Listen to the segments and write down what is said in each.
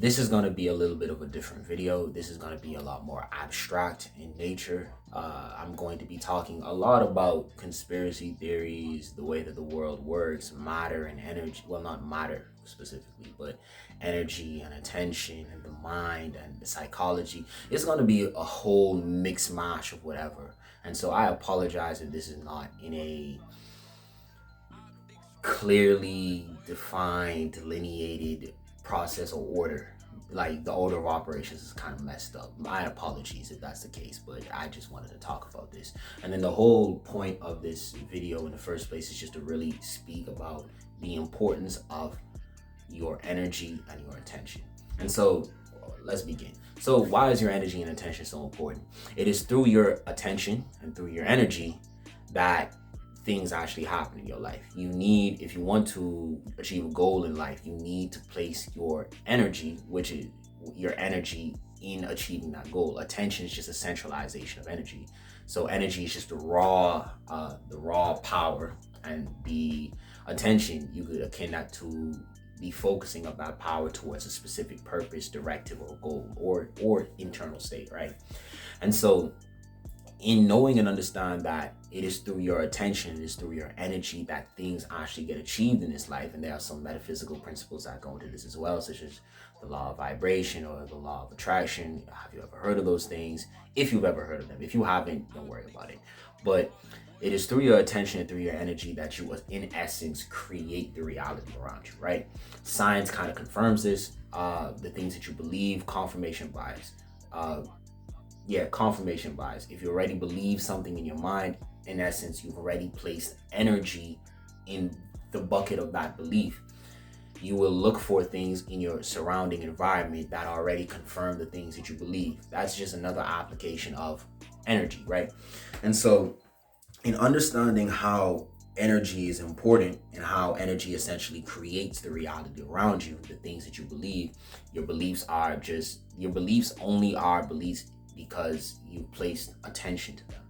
This is going to be a little bit of a different video. This is going to be a lot more abstract in nature. I'm going to be talking a lot about conspiracy theories, the way that the world works, matter and energy. Well, not matter specifically, but energy and attention and the mind and the psychology. It's going to be a whole mix mash of whatever. And so I apologize if this is not in a clearly defined, delineated process or order. Like the order of operations is kind of messed up. My apologies if that's the case, but I just wanted to talk about this. And then the whole point of this video in the first place is just to really speak about the importance of your energy and your attention. And so let's begin. So why is your energy and attention so important? It is through your attention and through your energy that things actually happen in your life. You need, if you want to achieve a goal in life, you need to place your energy, which is your energy, in achieving that goal. Attention is just a centralization of energy. So energy is just the raw power, and the attention, you could akin that to the focusing of that power towards a specific purpose, directive, or goal, or internal state, right? And so in knowing and understand that it is through your attention, it is through your energy that things actually get achieved in this life. And there are some metaphysical principles that go into this as well, such as the law of vibration or the law of attraction. Have you ever heard of those things? If you've ever heard of them. If you haven't, don't worry about it. But it is through your attention and through your energy that you, in essence, create the reality around you, right? Science kind of confirms this. The things that you believe, confirmation bias. Confirmation bias. If you already believe something in your mind, in essence, you've already placed energy in the bucket of that belief. You will look for things in your surrounding environment that already confirm the things that you believe. That's just another application of energy, right? And so in understanding how energy is important and how energy essentially creates the reality around you, the things that you believe, your beliefs only are beliefs because you placed attention to them.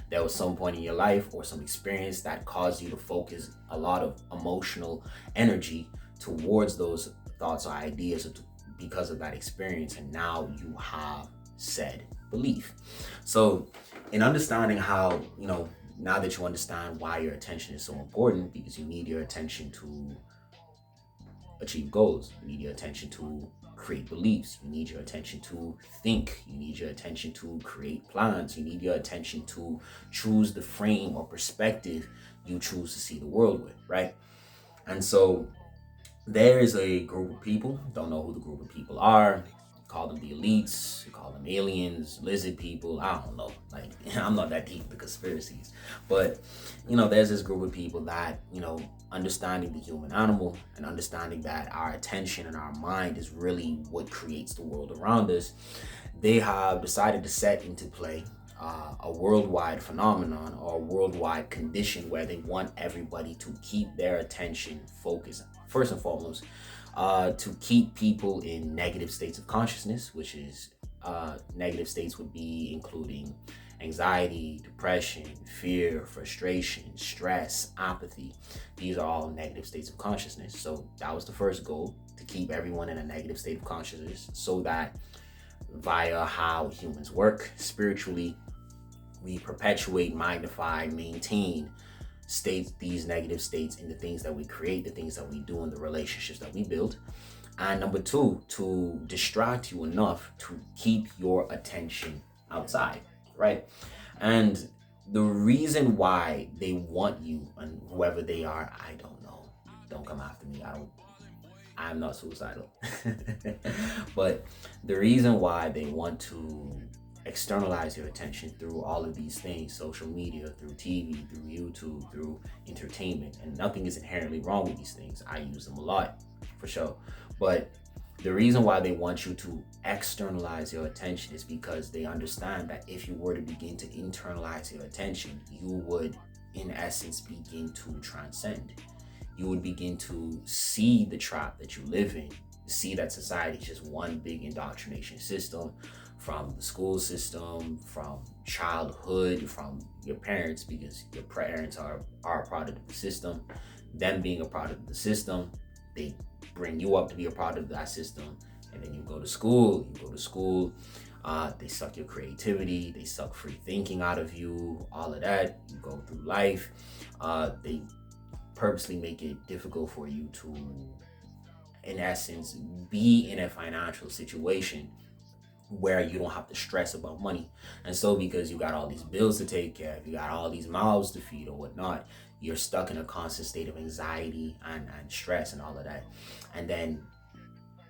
There was some point in your life or some experience that caused you to focus a lot of emotional energy towards those thoughts or ideas because of that experience, and now you have said belief. So in understanding how, now that you understand why your attention is so important, because you need your attention to achieve goals, you need your attention to create beliefs, you need your attention to think, you need your attention to create plans, you need your attention to choose the frame or perspective you choose to see the world with, right? And so there is a group of people, don't know who the group of people are, call them the elites, you call them aliens, lizard people, I don't know. Like, I'm not that deep into conspiracies. But, there's this group of people that, understanding the human animal and understanding that our attention and our mind is really what creates the world around us, they have decided to set into play a worldwide phenomenon or a worldwide condition where they want everybody to keep their attention focused, first and foremost, to keep people in negative states of consciousness, which is negative states would be including anxiety, depression, fear, frustration, stress, apathy. These are all negative states of consciousness. So that was the first goal, to keep everyone in a negative state of consciousness, so that via how humans work spiritually, we perpetuate, magnify, maintain these negative states in the things that we create, the things that we do, and the relationships that we build. And number two, to distract you enough to keep your attention outside, right? And the reason why they want you, and whoever they are, I don't know. Don't come after me. I'm not suicidal. But the reason why they want to externalize your attention through all of these things, social media, through TV, through YouTube, through entertainment, and nothing is inherently wrong with these things. I use them a lot, for sure. But the reason why they want you to externalize your attention is because they understand that if you were to begin to internalize your attention, you would, in essence, begin to transcend. You would begin to see the trap that you live in, see that society is just one big indoctrination system, from the school system, from childhood, from your parents, because your parents are a product of the system. Them being a product of the system, they bring you up to be a product of that system. And then you go to school, they suck your creativity, they suck free thinking out of you, all of that. You go through life, they purposely make it difficult for you to, in essence, be in a financial situation where you don't have to stress about money. And so because you got all these bills to take care of, you got all these mouths to feed or whatnot, you're stuck in a constant state of anxiety and stress and all of that. And then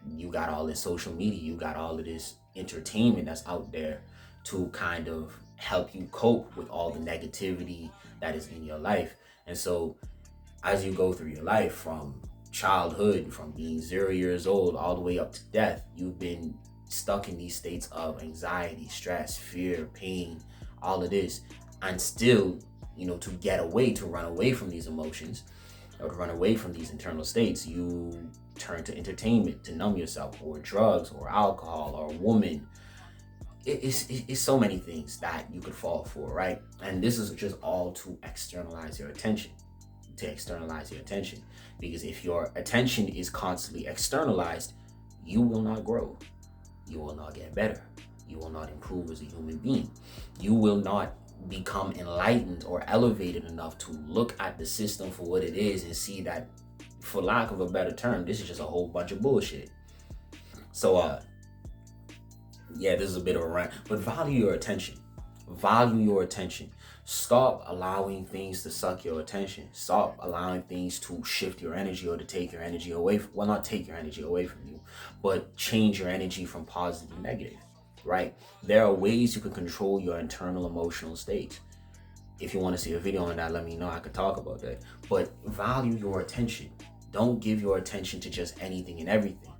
you got all this social media, you got all of this entertainment that's out there to kind of help you cope with all the negativity that is in your life. And so as you go through your life, from childhood, from being 0 years old all the way up to death, you've been stuck in these states of anxiety, stress, fear, pain, all of this. And still, to get away, to run away from these emotions or to run away from these internal states, you turn to entertainment to numb yourself, or drugs, or alcohol, or a woman. It's so many things that you could fall for, right? And this is just all to externalize your attention. Because if your attention is constantly externalized, you will not grow. You will not get better. You will not improve as a human being. You will not become enlightened or elevated enough to look at the system for what it is and see that, for lack of a better term, this is just a whole bunch of bullshit. So, yeah, this is a bit of a rant, but value your attention. Stop allowing things to suck your attention. Stop allowing things to shift your energy or to take your energy away well, not take your energy away from you, but change your energy from positive to negative, right? There are ways you can control your internal emotional state. If you want to see a video on that, let me know. I could talk about that. But value your attention. Don't give your attention to just anything and everything.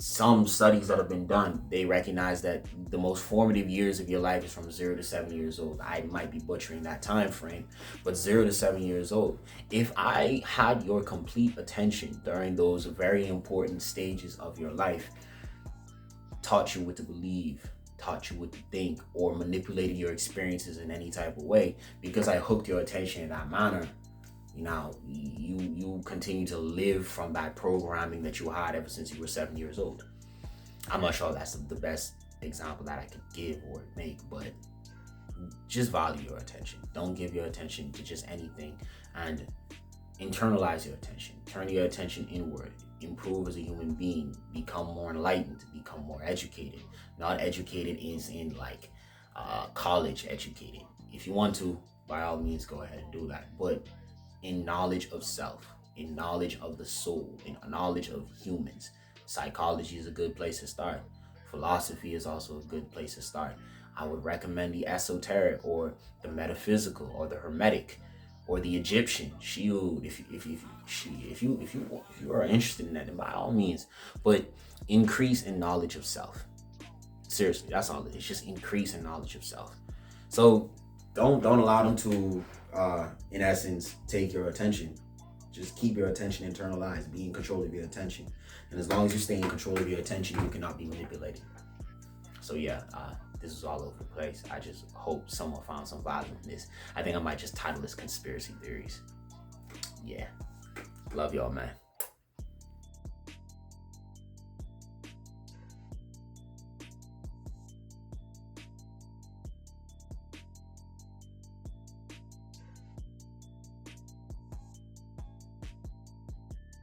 Some studies that have been done, they recognize that the most formative years of your life is from 0 to 7 years old. I might be butchering that time frame, but 0 to 7 years old. If I had your complete attention during those very important stages of your life, taught you what to believe, taught you what to think, or manipulated your experiences in any type of way, because I hooked your attention in that manner, now you continue to live from that programming that you had ever since you were 7 years old. I'm not sure that's the best example that I could give or make, but just value your attention. Don't give your attention to just anything, and internalize your attention. Turn your attention inward. Improve as a human being. Become more enlightened. Become more educated. Not educated is in like college educated. If you want to, by all means, go ahead and do that. But in knowledge of self, in knowledge of the soul, in knowledge of humans. Psychology is a good place to start. Philosophy is also a good place to start. I would recommend the esoteric, or the metaphysical, or the hermetic, or the Egyptian. Shield, if you are interested in that, then by all means. But increase in knowledge of self. Seriously, that's all it is. Just increase in knowledge of self. So don't allow them to in essence take your attention. Just keep your attention internalized. Be in control of your attention. And as long as you stay in control of your attention, you cannot be manipulated. So yeah, this is all over the place. I just hope someone found some value in this. I think I might just title this Conspiracy Theories. Yeah. Love y'all, man.